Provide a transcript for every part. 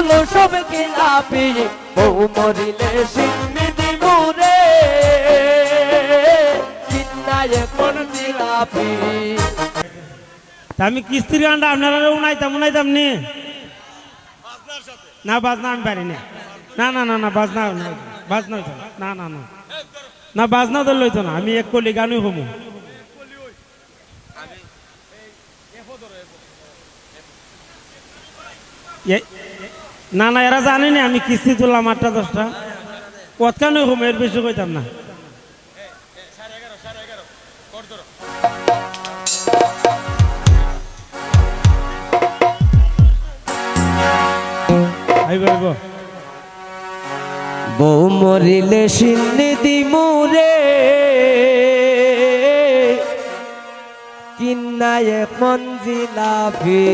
গুলো সব খিলাপি বউ মরিলে সিন্নিধি মুরে কিন্নায় কোন জিলাপি। আমি কিস্তির গানটা আপনারা উনাইতাম নি না বাজনা আমি পারি না না না না না বাজনা বাজনা হইতো না না না না বাজনা তো লইতো না আমি এক কলি গানই হমু না না এরা জানি না আমি কিস্তি তুললাম 8টা 10টা কতখানি হমু এর বেশি কইতাম না। বউ মরিলে সিন্নিধি মুরে কিন্নায় কোন জিলাপি।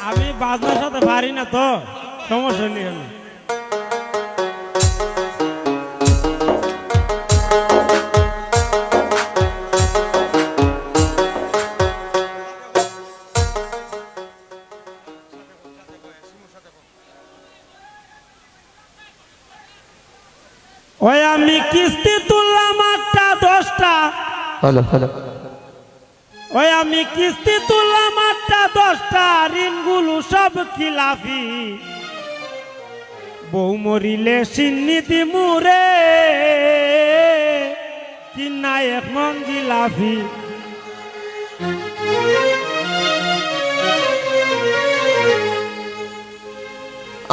আমি বাজনার সাথে পারি না তো সমস্যা নেই। ওই আমি কিস্তি তুললাম 8টা 10টা হ্যালো হ্যালো ওই আমি কিস্তি তুললাম 8টা 10টা ঋণগুলো সব খিলাফি বউ মরিলে সিন্নিধি মুরে কিন্নায় এক মন জিলাপি।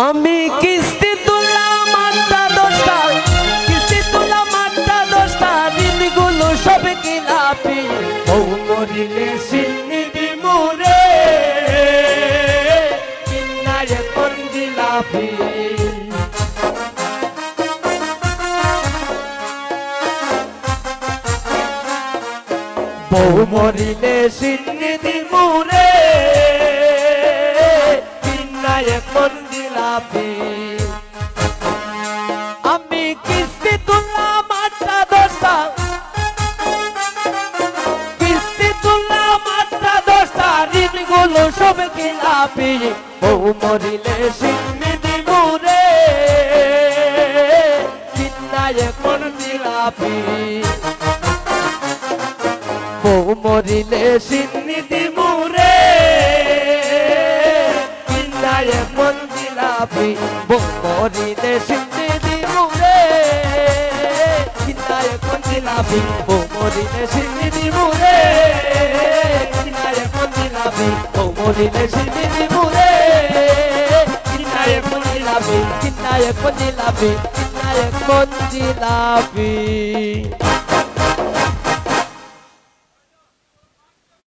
আমি কিস্তি তুললাম 8টা 10টা কিস্তি তুললাম 8টা 10টা ঋণগুলো সব খিলাপি বউ মরিলে সিন্নিধি মুরে কিন্নায় কোন জিলাপি। বউ মরিলে সিন্নিধি মুরে কিন্নায় কোন জিলাপি। আমি কিস্তি তুললাম 8টা 10টা কিস্তি তুললাম 8টা 10টা ঋণগুলো সব খিলাপি বউ মরিলে সিন্নিধি মুরে কিন্নায় কোন জিলাপি। বউ মরিলে সিন্নিধি মুরে কিন্নায় কোন জিলাপি। বউ মরিলে সিন্নিধি মুরে কিন্নায় কোন জিলাপি। বউ মরিলে সিন্নিধি মুরে কিন্নায় কোন জিলাপি। বউ মরিলে সিন্নিধি মুরে কিন্নায় কোন জিলাপি। কিন্নায় কোন জিলাপি। কিন্নায় কোন জিলাপি।